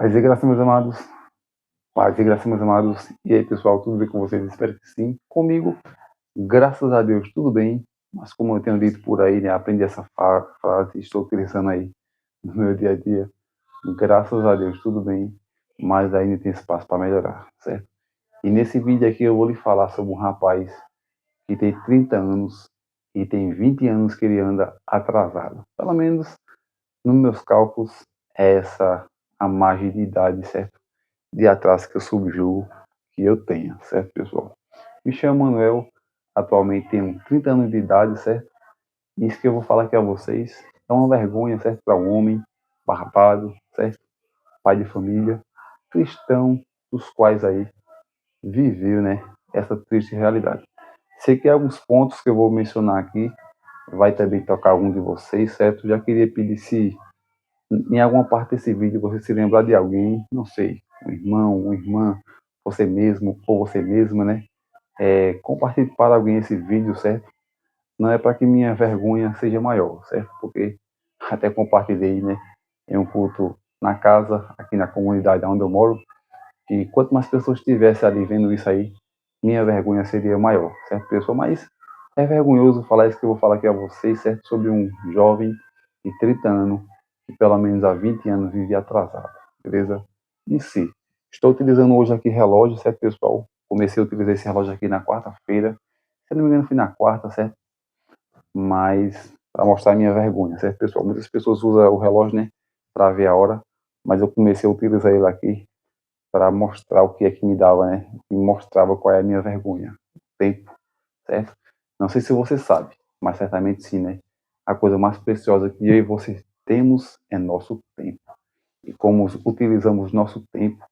Paz e graça, meus amados. Paz e graça, meus amados. E aí, pessoal, tudo bem com vocês? Espero que sim. Comigo, graças a Deus, tudo bem. Mas como eu tenho dito por aí, né, aprendi essa frase, estou utilizando aí no meu dia a dia. Graças a Deus, tudo bem. Mas ainda tem espaço para melhorar, certo? E nesse vídeo aqui eu vou lhe falar sobre um rapaz que tem 30 anos e tem 20 anos que ele anda atrasado. Pelo menos, nos meus cálculos, é essa a margem de idade, certo? De atraso que eu subjugo que eu tenha, certo, pessoal? Me chamo Manuel, atualmente tenho 30 anos de idade, certo? Isso que eu vou falar aqui a vocês é uma vergonha, certo, para um homem barbado, certo? Pai de família, cristão, dos quais aí viveu, né, essa triste realidade. Sei que alguns pontos que eu vou mencionar aqui vai também tocar algum de vocês, certo? Já queria pedir se em alguma parte desse vídeo você se lembrar de alguém, não sei, um irmão, uma irmã, você mesmo ou você mesma, né? Compartilhe para alguém esse vídeo, certo? Não é para que minha vergonha seja maior, certo? Porque até compartilhei, né, em um culto na casa, aqui na comunidade onde eu moro, e quanto mais pessoas estivessem ali vendo isso aí, minha vergonha seria maior, certo, pessoal? Mas é vergonhoso falar isso que eu vou falar aqui a vocês, certo? Sobre um jovem de 30 anos, que pelo menos há 20 anos vive atrasado, beleza? Em si, estou utilizando hoje aqui relógio, certo, pessoal? Comecei a utilizar esse relógio aqui na quarta-feira, se não me engano foi na quarta, certo? Mas para mostrar a minha vergonha, certo, pessoal? Muitas pessoas usam o relógio, né, para ver a hora, mas eu comecei a utilizar ele aqui para mostrar o que é que me dava, né? Me mostrava qual é a minha vergonha. Tempo, certo? Não sei se você sabe, mas certamente sim, né? A coisa mais preciosa que eu e você temos é nosso tempo. E como utilizamos nosso tempo,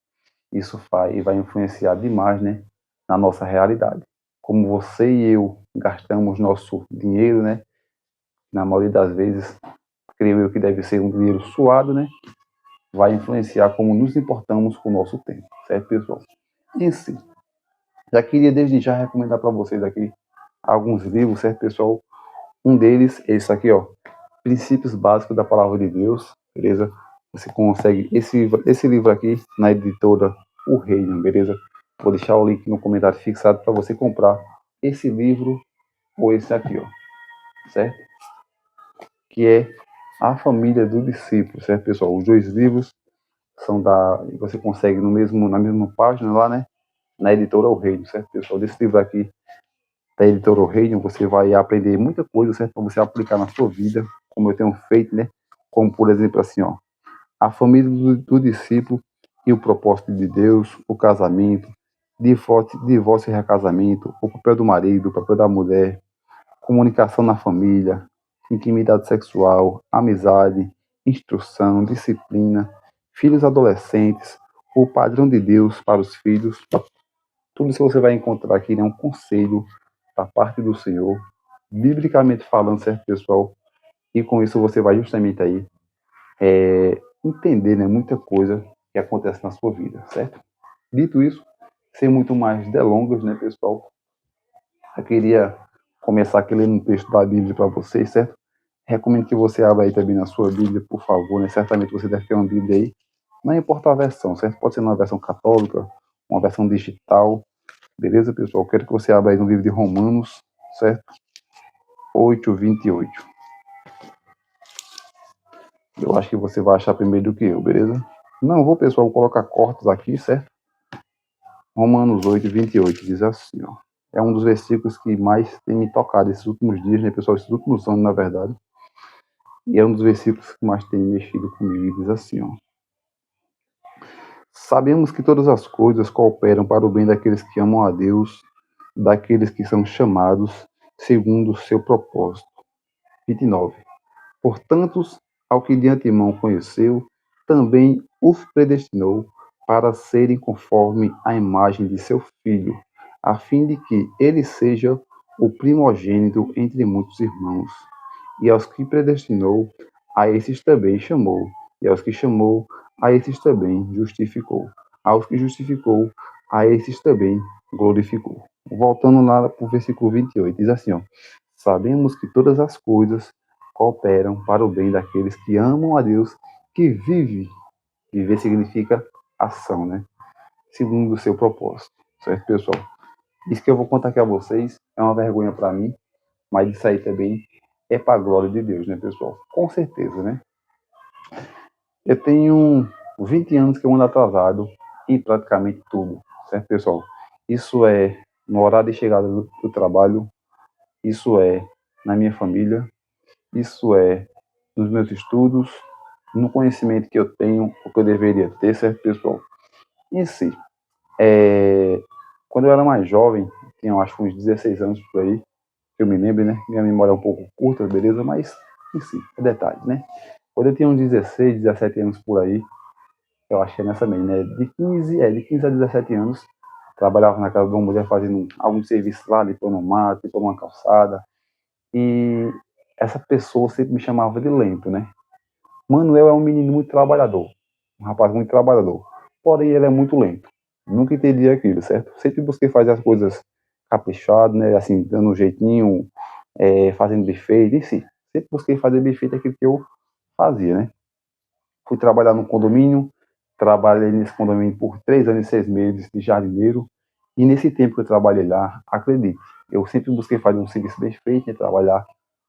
isso vai influenciar demais, né? Na nossa realidade. Como você e eu gastamos nosso dinheiro, né? Na maioria das vezes, creio eu que deve ser um dinheiro suado, né? Vai influenciar como nos importamos com o nosso tempo, certo, pessoal? Em si, já queria desde já recomendar para vocês aqui alguns livros, certo, pessoal? Um deles é esse aqui, ó, Princípios Básicos da Palavra de Deus, beleza? Você consegue esse livro aqui na editora O Reino, beleza? Vou deixar o link no comentário fixado para você comprar esse livro ou esse aqui, ó, certo? Que é A Família do Discípulo, certo, pessoal? Os dois livros são você consegue na mesma página lá, né? Na editora O Reino, certo, pessoal? Desse livro aqui da editora O Reino, você vai aprender muita coisa, certo? Para você aplicar na sua vida, como eu tenho feito, né? Como, por exemplo, assim, ó, a família do discípulo e o propósito de Deus, o casamento, divórcio e recasamento, o papel do marido, o papel da mulher, comunicação na família, intimidade sexual, amizade, instrução, disciplina, filhos adolescentes, o padrão de Deus para os filhos. Tudo isso você vai encontrar aqui, né? Um conselho da parte do Senhor, biblicamente falando, certo, pessoal? E com isso você vai justamente aí entender, né, muita coisa que acontece na sua vida, certo? Dito isso, sem muito mais delongas, né, pessoal? Eu queria começar aqui lendo um texto da Bíblia para vocês, certo? Recomendo que você abra aí também na sua Bíblia, por favor, né? Certamente você deve ter uma Bíblia aí. Não importa a versão, certo? Pode ser uma versão católica, uma versão digital, beleza, pessoal? Quero que você abra aí no livro de Romanos, certo? 8:28. Eu acho que você vai achar primeiro do que eu, beleza? Não vou, pessoal, vou colocar cortes aqui, certo? Romanos 8:28 diz assim, ó. É um dos versículos que mais tem me tocado esses últimos dias, né, pessoal? Esses últimos anos, na verdade. E é um dos versículos que mais tem mexido comigo. Diz assim, ó. Sabemos que todas as coisas cooperam para o bem daqueles que amam a Deus, daqueles que são chamados segundo o seu propósito. 29. Portanto, ao que de antemão conheceu, também os predestinou para serem conforme a imagem de seu Filho, a fim de que ele seja o primogênito entre muitos irmãos. E aos que predestinou, a esses também chamou. E aos que chamou, a esses também justificou. Aos que justificou, a esses também glorificou. Voltando lá para o versículo 28, diz assim, ó. Sabemos que todas as coisas cooperam para o bem daqueles que amam a Deus, que vive Viver significa ação, né? Segundo o seu propósito, certo, pessoal? Isso que eu vou contar aqui a vocês é uma vergonha para mim, mas isso aí também é para a glória de Deus, né, pessoal? Com certeza, né? Eu tenho 20 anos que eu ando atrasado em praticamente tudo, certo, pessoal? Isso é no horário de chegada do trabalho, isso é na minha família, isso é nos meus estudos, no conhecimento que eu tenho, o que eu deveria ter, certo, pessoal? Em si, quando eu era mais jovem, tinha acho que uns 16 anos por aí, que eu me lembro, né? Minha memória é um pouco curta, beleza? Mas, em si, é detalhe, né? Quando eu tinha uns 16, 17 anos por aí, eu achei nessa mesmo, né? De 15 a 17 anos, trabalhava na casa de uma mulher fazendo algum serviço lá, limpando um mato, limpando uma calçada. E essa pessoa sempre me chamava de lento, né? Manuel é um menino muito trabalhador, um rapaz muito trabalhador. Porém, ele é muito lento. Nunca entendi aquilo, certo? Sempre busquei fazer as coisas caprichado, né? Assim, dando um jeitinho, fazendo bem feito, em si. Sempre busquei fazer bem feito aquilo que eu fazia, né? Fui trabalhar no condomínio, trabalhei nesse condomínio por 3 anos e 6 meses de jardineiro. E nesse tempo que eu trabalhei lá, acredite, eu sempre busquei fazer um serviço bem feito, né? Trabalhar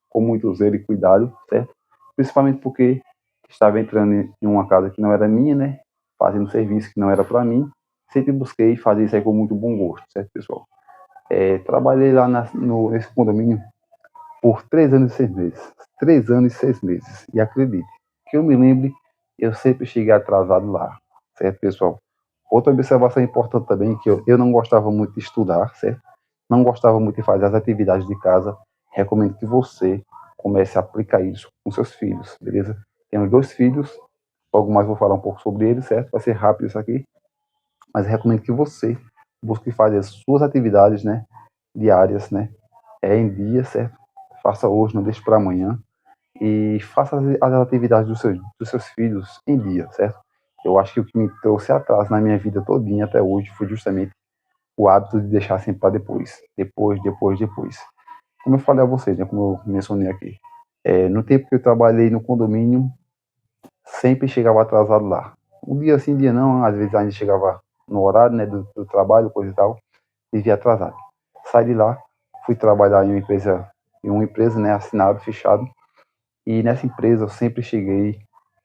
com muito zelo e cuidado, certo? Principalmente porque estava entrando em uma casa que não era minha, né? Fazendo um serviço que não era para mim. Sempre busquei fazer isso aí com muito bom gosto, certo, pessoal? Trabalhei lá nesse condomínio por 3 anos e 6 meses. 3 anos e 6 meses. E acredite, que eu me lembre, eu sempre cheguei atrasado lá, certo, pessoal? Outra observação importante também, que eu não gostava muito de estudar, certo? Não gostava muito de fazer as atividades de casa. Recomendo que você comece a aplicar isso com seus filhos, beleza? Tenho 2 filhos, logo mais vou falar um pouco sobre eles, certo? Vai ser rápido isso aqui, mas recomendo que você busque fazer as suas atividades, né, diárias, né, em dia, certo? Faça hoje, não deixe para amanhã. E faça as atividades dos seus filhos em dia, certo? Eu acho que o que me trouxe atraso na minha vida todinha até hoje foi justamente o hábito de deixar sempre para depois. Depois, depois, depois. Como eu falei a vocês, né, como eu mencionei aqui, no tempo que eu trabalhei no condomínio, sempre chegava atrasado lá. Um dia sim, dia não, às vezes ainda chegava no horário, né, do trabalho, coisa e tal, e via atrasado. Saí de lá, fui trabalhar em uma empresa, né, assinado, fechado, e nessa empresa eu sempre cheguei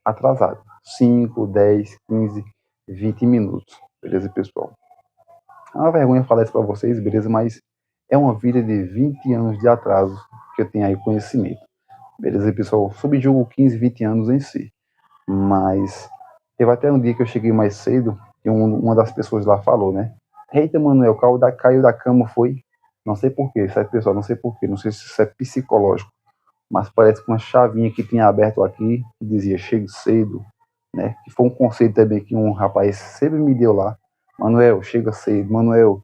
atrasado. 5, 10, 15, 20 minutos. Beleza, pessoal? É uma vergonha falar isso para vocês, beleza? Mas é uma vida de 20 anos de atraso que eu tenho aí conhecimento. Beleza, pessoal? Subjugo 15, 20 anos em si. Mas teve até um dia que eu cheguei mais cedo e uma das pessoas lá falou, né? Eita, Manuel, caiu da cama, foi? Não sei porquê, certo, pessoal? Não sei porquê. Não sei se isso é psicológico, mas parece que uma chavinha que tinha aberto aqui, que dizia chegue cedo, né? Que foi um conselho também que um rapaz sempre me deu lá. Manuel, chega cedo. Manuel,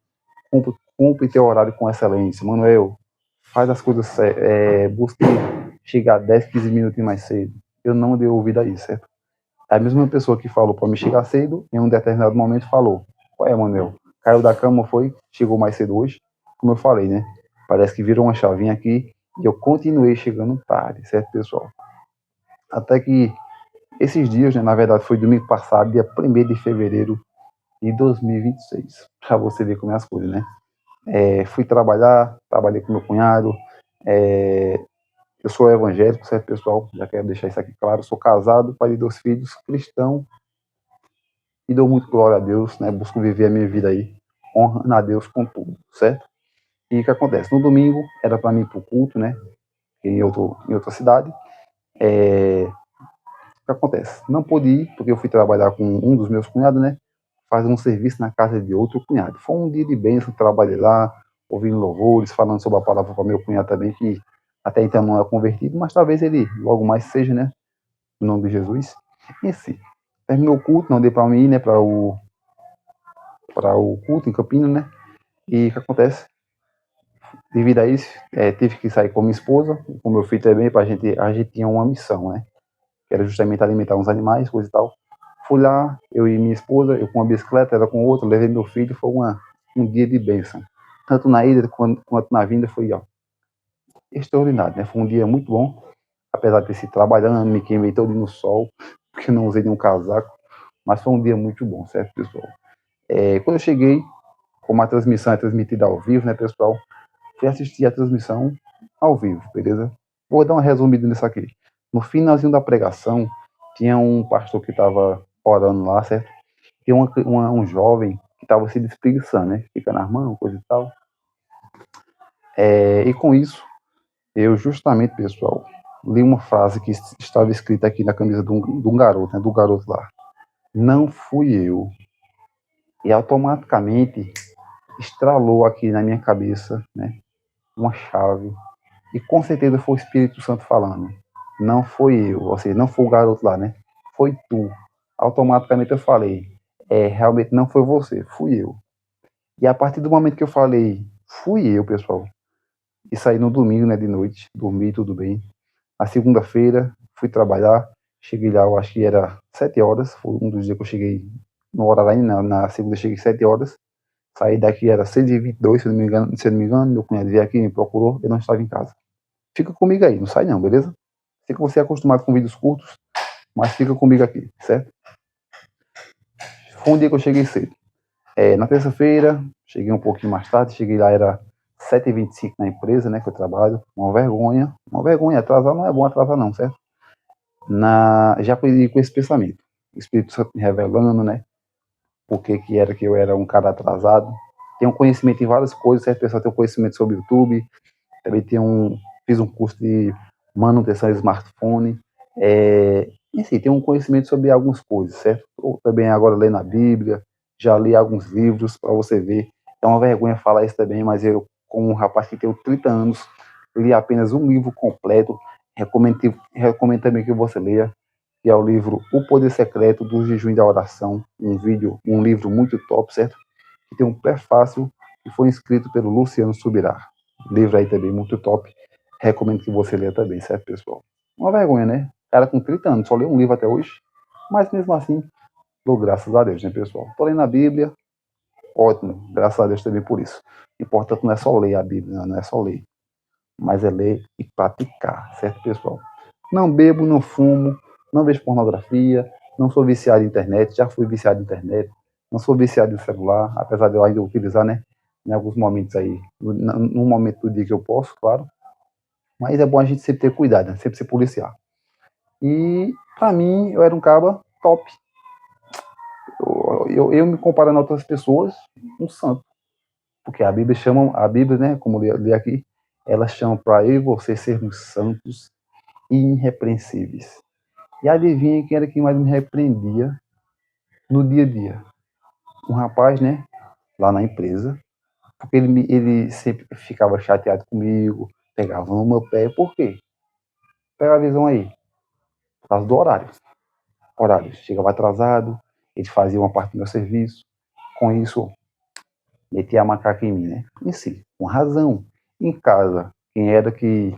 cumpre teu horário com excelência. Manuel, faz as coisas, busque chegar 10, 15 minutos mais cedo. Eu não dei ouvido a isso, certo? A mesma pessoa que falou para me chegar cedo, em um determinado momento falou: qual é, Manuel? Caiu da cama, foi? Chegou mais cedo hoje? Como eu falei, né? Parece que virou uma chavinha aqui e eu continuei chegando tarde, certo, pessoal? Até que esses dias, né, na verdade foi domingo passado, dia 1º de fevereiro de 2026, para você ver como é as coisas, né? Fui trabalhar, trabalhei com meu cunhado, eu sou evangélico, certo, pessoal? Já quero deixar isso aqui claro, sou casado, pai de 2 filhos, cristão, e dou muito glória a Deus, né? Busco viver a minha vida aí, honrando a Deus com tudo, certo? E o que acontece? No domingo era para mim ir pro culto, né? Em outra cidade. O que acontece? Não pude ir, porque eu fui trabalhar com um dos meus cunhados, né? Fazer um serviço na casa de outro cunhado. Foi um dia de bênção, trabalhei lá, ouvindo louvores, falando sobre a palavra para meu cunhado também, que até então não é convertido, mas talvez ele logo mais seja, né? Em nome de Jesus. E sim, terminou o culto, não deu para mim ir, né? Para o culto em Campinas, né? E o que acontece? Devido a isso, tive que sair com minha esposa, com meu filho também, a gente tinha uma missão, né? Que era justamente alimentar uns animais, coisa e tal. Fui lá, eu e minha esposa, eu com uma bicicleta, ela com outra, levei meu filho, foi um dia de bênção. Tanto na ida quanto na vinda foi extraordinário, né? Foi um dia muito bom, apesar de ter sido trabalhando, me queimei todo no sol, porque não usei nenhum casaco, Mas foi um dia muito bom, certo, pessoal? Quando eu cheguei, como a transmissão é transmitida ao vivo, né, pessoal? Fui assistir a transmissão ao vivo, beleza? Vou dar uma resumida nisso aqui. No finalzinho da pregação, tinha um pastor que estava orando lá, certo? Tinha um jovem que estava se despreguiçando, né? Fica nas mãos, coisa e tal. E com isso, eu justamente, pessoal, li uma frase que estava escrita aqui na camisa de um garoto, né? Do garoto lá. Não fui eu. E automaticamente estralou aqui na minha cabeça, né? Uma chave. E com certeza foi o Espírito Santo falando. Não foi eu, ou seja, não foi o garoto lá, né? Foi tu. Automaticamente eu falei, realmente não foi você, fui eu. E a partir do momento que eu falei, fui eu, pessoal, e saí no domingo, né, de noite, dormi, tudo bem. Na segunda-feira, fui trabalhar, cheguei lá, eu acho que era 7 horas, foi um dos dias que eu cheguei no horário lá, na segunda eu cheguei 7 horas, saí daqui, era 6h22, se não me engano, meu cunhado veio aqui, me procurou, eu não estava em casa. Fica comigo aí, não sai não, beleza? Sei que você é acostumado com vídeos curtos, mas fica comigo aqui, certo? Foi um dia que eu cheguei cedo. Na terça-feira, cheguei um pouquinho mais tarde, cheguei lá, era 7h25 na empresa, né, que eu trabalho. Uma vergonha, atrasar não é bom atrasar não, certo? Já com esse pensamento, o Espírito Santo me revelando, né, por que era que eu era um cara atrasado. Tenho conhecimento em várias coisas, certo, pessoal? Tenho conhecimento sobre o YouTube, também fiz um curso de manutenção de smartphone, enfim, tenho um conhecimento sobre algumas coisas, certo? Eu também agora lendo a Bíblia, já li alguns livros para você ver. É uma vergonha falar isso também, mas eu, como um rapaz que tem 30 anos, li apenas um livro completo. Recomendo também que você leia, que é o livro O Poder Secreto do Jejum e da Oração, um livro muito top, certo? Que tem um prefácio que foi escrito pelo Luciano Subirá. Livro aí também muito top. Recomendo que você leia também, certo, pessoal? Uma vergonha, né? Cara com 30 anos, só leu um livro até hoje, mas mesmo assim, dou graças a Deus, né, pessoal? Tô lendo a Bíblia, ótimo, graças a Deus também por isso. O importante não é só ler a Bíblia, não é só ler, mas é ler e praticar, certo, pessoal? Não bebo, não fumo, não vejo pornografia, não sou viciado em internet, já fui viciado em internet, não sou viciado em celular, apesar de eu ainda utilizar, né, em alguns momentos aí, num momento do dia que eu posso, claro, mas é bom a gente sempre ter cuidado, né? Sempre ser policial. E, pra mim, eu era um cara top. Eu me comparando a outras pessoas, um santo. Porque a Bíblia, né, como eu li aqui, ela chama para eu e você sermos santos e irrepreensíveis. E adivinha quem era que mais me repreendia no dia a dia? Um rapaz, né, lá na empresa, porque ele sempre ficava chateado comigo, pegava no meu pé. Por quê? Pega a visão aí, por causa do horário. Chegava atrasado, ele fazia uma parte do meu serviço. Com isso, metia a macaca em mim, né? Em si, com razão. Em casa, quem era que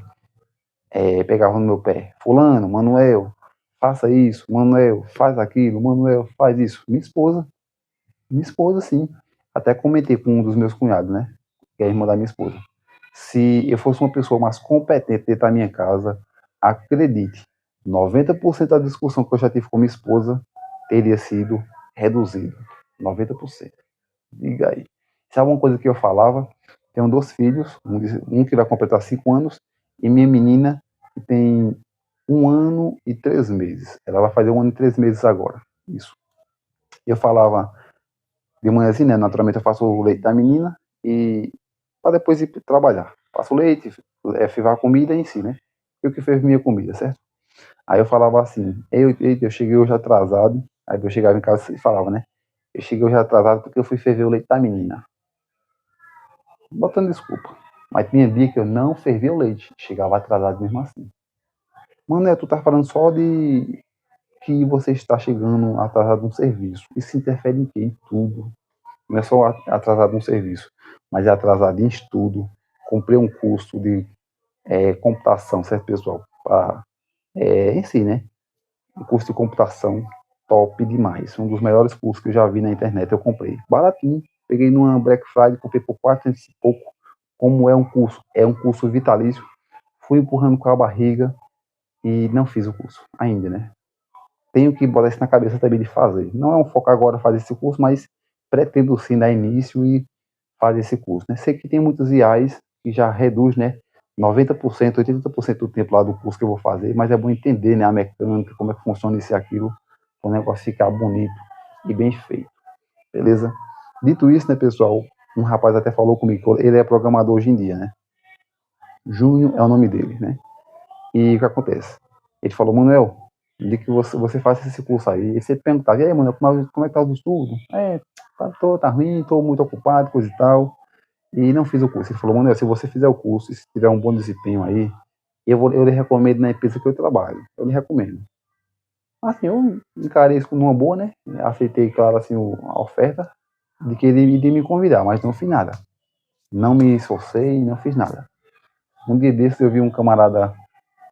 pegava no meu pé? Fulano, Manuel, faça isso. Manuel, faz aquilo. Manuel, faz isso. Minha esposa, sim. Até comentei com um dos meus cunhados, né? Que é a irmã da minha esposa. Se eu fosse uma pessoa mais competente dentro da minha casa, acredite, 90% da discussão que eu já tive com minha esposa teria sido reduzido. 90%. Diga aí. Sabe uma coisa que eu falava? Tenho 2 filhos, um que vai completar 5 anos, e minha menina que tem 1 ano e 3 meses. Ela vai fazer 1 ano e 3 meses agora. Isso. Eu falava de manhãzinha, né? Naturalmente eu faço o leite da menina e para depois ir trabalhar. Faço o leite, fivar a comida em si, né? Eu que fez minha comida, certo? Aí eu falava assim, eu cheguei hoje atrasado. Aí eu chegava em casa e falava, né? Eu cheguei hoje atrasado porque eu fui ferver o leite da menina. Botando desculpa. Mas tinha dia que eu não fervia o leite. Chegava atrasado mesmo assim. Mano, tu tá falando só de que você está chegando atrasado no serviço. Isso interfere em quê? Em tudo. Não é só atrasado no serviço, mas é atrasado em estudo. Comprei um curso de computação, certo, pessoal? Em si, né? Um curso de computação top demais. Um dos melhores cursos que eu já vi na internet. Eu comprei. Baratinho. Peguei numa Black Friday, comprei por 400 e pouco. Como é um curso vitalício, fui empurrando com a barriga e não fiz o curso ainda, né? tenho que botar isso na cabeça também de fazer. Não é um foco agora fazer esse curso, mas pretendo sim dar início e fazer esse curso, né? Sei que tem muitos IAs que já reduz, né, 90%, 80% do tempo lá do curso que eu vou fazer, mas é bom entender, né, a mecânica, como é que funciona isso e aquilo, para o negócio ficar bonito e bem feito, beleza? Dito isso, né, pessoal, um rapaz até falou comigo, ele é programador hoje em dia, né? Júnior é o nome dele, né? E o que acontece? Ele falou, Manuel, de que você faça esse curso aí. E você perguntava, e aí, Manuel, como é que tá o estudo? Tá ruim, tô muito ocupado, coisa e tal. E não fiz o curso. Ele falou, Manuel, se você fizer o curso, se tiver um bom desempenho aí, eu lhe recomendo na empresa que eu trabalho. Eu lhe recomendo. Assim, eu encarei isso numa boa, né? Aceitei, claro, assim, a oferta de que ele iria me convidar, mas não fiz nada. Não me esforcei, não fiz nada. Um dia desses eu vi um camarada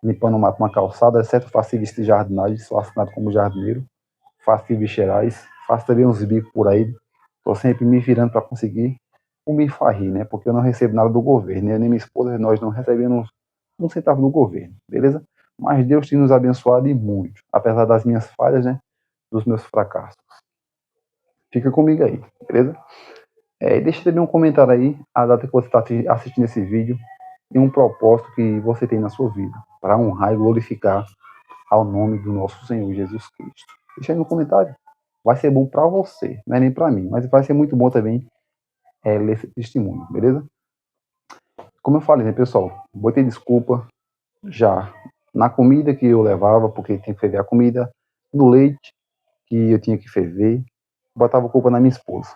limpando uma calçada, certo? Faço serviço de jardinagem, sou assinado como jardineiro, faço serviços gerais, faço também uns bicos por aí, estou sempre me virando para conseguir o me farrir, né? Porque eu não recebo nada do governo, né? Nem minha esposa, nós não recebemos um centavo do governo, beleza? Mas Deus tem nos abençoado e muito, apesar das minhas falhas, né? Dos meus fracassos. Fica comigo aí, beleza? Deixa também um comentário aí, a data que você está assistindo esse vídeo e um propósito que você tem na sua vida, para honrar e glorificar ao nome do nosso Senhor Jesus Cristo. Deixa aí no comentário. Vai ser bom para você, não é nem para mim, mas vai ser muito bom também ler esse testemunho, beleza? Como eu falei, né, pessoal? Botei desculpa já na comida que eu levava, porque tinha que ferver a comida, no leite que eu tinha que ferver, botava culpa na minha esposa.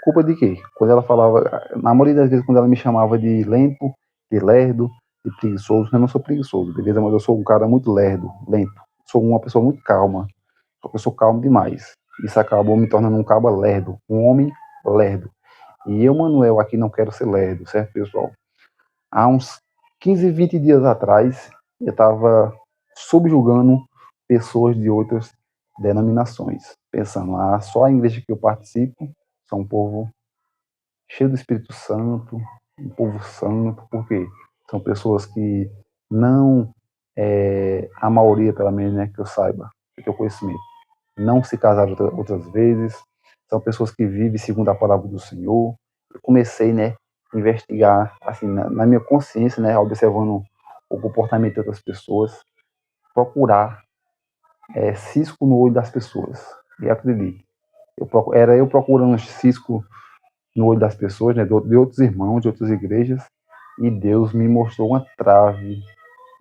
Culpa de quê? Quando ela falava, na maioria das vezes, quando ela me chamava de lento, de lerdo, de preguiçoso, eu não sou preguiçoso, beleza? Mas eu sou um cara muito lerdo, lento. Sou uma pessoa muito calma. Só que eu sou calmo demais. Isso acabou me tornando um cabo lerdo, um homem lerdo. E eu, Manuel, aqui não quero ser lerdo, certo, pessoal? Há uns 15, 20 dias atrás, eu estava subjugando pessoas de outras denominações, pensando, só a igreja que eu participo são um povo cheio do Espírito Santo, um povo santo, porque são pessoas que não, a maioria, pelo menos, né, que eu saiba, que eu tenho conhecimento, não se casaram outras vezes, são pessoas que vivem segundo a palavra do Senhor. Eu comecei, né, a investigar, assim, na minha consciência, né, observando o comportamento de outras pessoas, procurar cisco no olho das pessoas. E acredite, era eu procurando cisco no olho das pessoas, né, de outros irmãos, de outras igrejas, e Deus me mostrou uma trave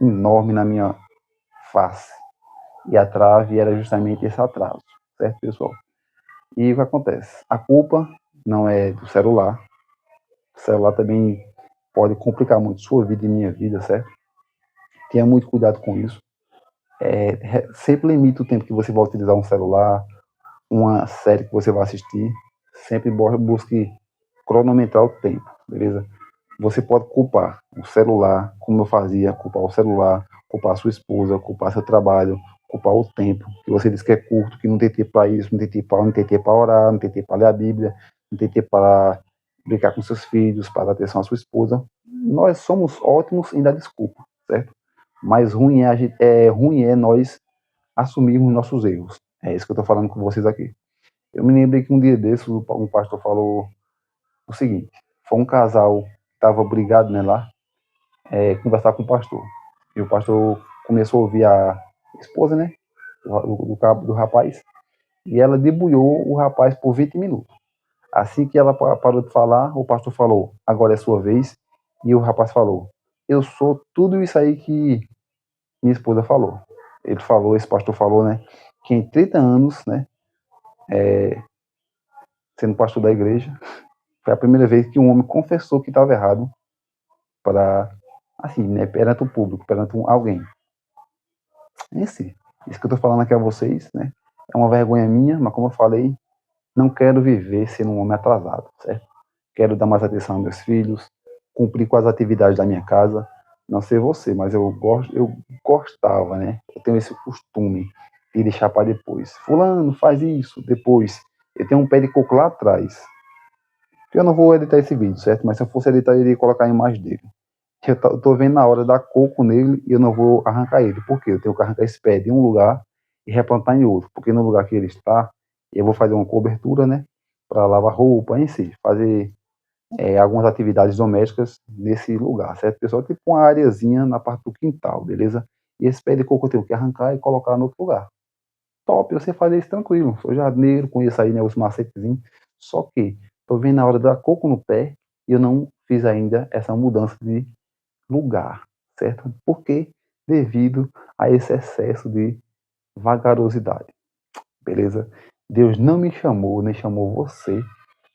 enorme na minha face. E a trave era justamente esse atraso, certo, pessoal? E o que acontece? A culpa não é do celular. O celular também pode complicar muito sua vida e minha vida, certo? Tenha muito cuidado com isso. Sempre limite o tempo que você vai utilizar um celular, uma série que você vai assistir. Sempre busque cronometrar o tempo, beleza? Você pode culpar o celular, como eu fazia, culpar o celular, culpar a sua esposa, culpar seu trabalho, culpar o tempo, que você diz que é curto, que não tem tempo para isso, não tem tempo para orar, não tem tempo para ler a Bíblia, não tem tempo para brincar com seus filhos, para dar atenção à sua esposa. Nós somos ótimos em dar desculpa, certo? Mas ruim é nós assumirmos nossos erros. É isso que eu estou falando com vocês aqui. Eu me lembrei que um dia desses um pastor falou o seguinte: foi um casal que estava brigado, né, lá, conversar com o pastor. E o pastor começou a ouvir a esposa, né, do rapaz, e ela debulhou o rapaz por 20 minutos. Assim que ela parou de falar, o pastor falou: agora é sua vez. E o rapaz falou: eu sou tudo isso aí que minha esposa falou. Ele falou, esse pastor falou, né, que em 30 anos, né, sendo pastor da igreja, foi a primeira vez que um homem confessou que estava errado para, assim, né, perante o público, perante alguém. Isso que eu estou falando aqui a vocês, né, é uma vergonha minha, mas como eu falei, não quero viver sendo um homem atrasado, certo? Quero dar mais atenção aos meus filhos, cumprir com as atividades da minha casa. Não sei você, mas eu gostava, né? Eu tenho esse costume de deixar para depois. Fulano, faz isso, depois. Eu tenho um pé de coco lá atrás. Eu não vou editar esse vídeo, certo? Mas se eu fosse editar, eu iria colocar a imagem dele. Eu tô vendo na hora dar coco nele e eu não vou arrancar ele. Por quê? Eu tenho que arrancar esse pé de um lugar e replantar em outro, porque no lugar que ele está, eu vou fazer uma cobertura, né, para lavar roupa em si, fazer algumas atividades domésticas nesse lugar, certo, pessoal? Tipo uma areazinha na parte do quintal, beleza? E esse pé de coco eu tenho que arrancar e colocar no outro lugar. Top, você fazer isso tranquilo. Sou jardineiro, conheço aí, né, os macetezinhos. Só que tô vendo a hora de dar coco no pé e eu não fiz ainda essa mudança de lugar, certo? Por quê? Devido a esse excesso de vagarosidade, beleza? Deus não me chamou, nem chamou você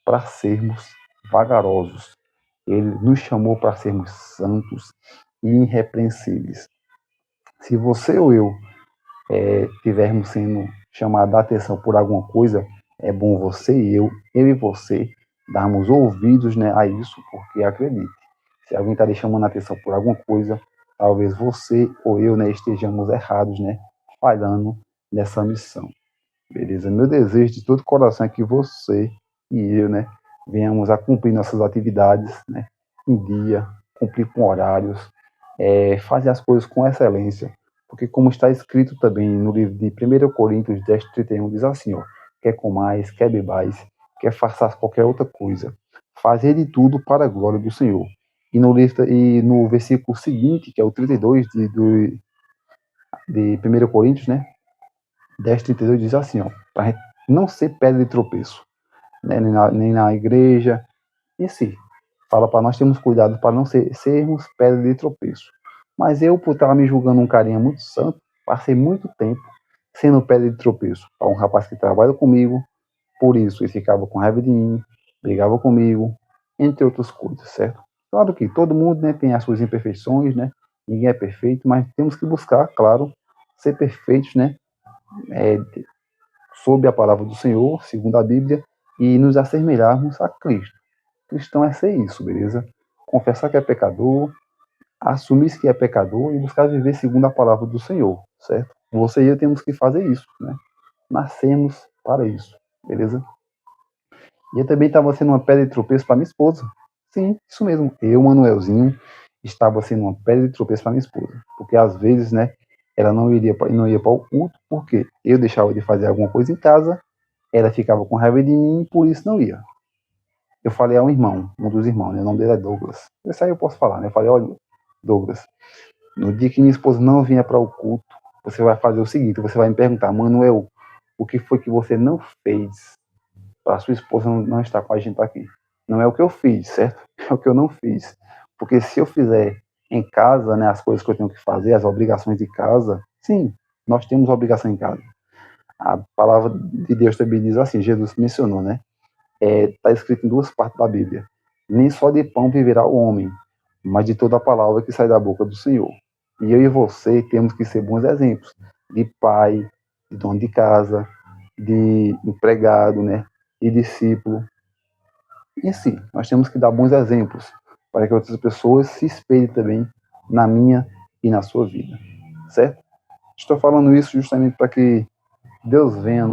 para sermos vagarosos. Ele nos chamou para sermos santos e irrepreensíveis. Se você ou eu estivermos sendo chamados a atenção por alguma coisa, é bom você e eu e você, darmos ouvidos, né, a isso, porque acredite, se alguém está lhe chamando a atenção por alguma coisa, talvez você ou eu, né, estejamos errados, né, falhando nessa missão. Beleza? Meu desejo de todo o coração é que você e eu, né, venhamos a cumprir nossas atividades, né, em dia, cumprir com horários, fazer as coisas com excelência, porque como está escrito também no livro de 1 Coríntios 10:31, diz assim, ó, quer comais, quer bebais, quer façais qualquer outra coisa, fazer de tudo para a glória do Senhor. E no versículo seguinte, que é o 32 de 1 Coríntios, né, 10:32 diz assim, ó, para não ser pedra de tropeço, né, nem na igreja em si. Fala para nós termos cuidado para não sermos pedra de tropeço. Mas eu, por estar me julgando um carinha muito santo, passei muito tempo sendo pedra de tropeço para um rapaz que trabalha comigo, por isso ele ficava com raiva de mim, brigava comigo, entre outras coisas, certo? Claro que todo mundo, né, tem as suas imperfeições, né? Ninguém é perfeito, mas temos que buscar, claro, ser perfeitos, né? É, sob a palavra do Senhor, segundo a Bíblia, e nos assemelharmos a Cristo. Cristão é ser isso, beleza? Confessar que é pecador, assumir que é pecador e buscar viver segundo a palavra do Senhor, certo? Você e eu temos que fazer isso, né? Nascemos para isso, beleza? E eu também estava sendo uma pedra de tropeço para minha esposa. Sim, isso mesmo. Eu, Manuelzinho, estava sendo uma pedra de tropeço para minha esposa. Porque às vezes, né, ela não ia para o culto, porque eu deixava de fazer alguma coisa em casa, ela ficava com raiva de mim e por isso não ia. Eu falei a um dos irmãos, né, o nome dele é Douglas. Esse aí eu posso falar, né? Eu falei, olha, Douglas, no dia que minha esposa não vier para o culto, você vai fazer o seguinte, você vai me perguntar, Manuel, o que foi que você não fez para sua esposa não estar com a gente aqui? Não é o que eu fiz, certo? É o que eu não fiz. Porque se eu fizer em casa, né, as coisas que eu tenho que fazer, as obrigações de casa, sim, nós temos obrigação em casa. A palavra de Deus também diz assim, Jesus mencionou, né? Está escrito em duas partes da Bíblia. Nem só de pão viverá o homem, mas de toda a palavra que sai da boca do Senhor. E eu e você temos que ser bons exemplos de pai, de dono de casa, de empregado, né? E discípulo. E sim, nós temos que dar bons exemplos para que outras pessoas se espelhem também na minha e na sua vida, certo? Estou falando isso justamente para que Deus venha,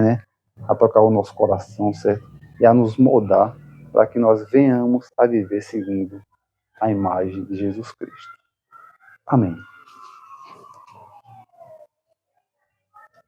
né, a tocar o nosso coração, certo? E a nos moldar para que nós venhamos a viver segundo a imagem de Jesus Cristo. Amém.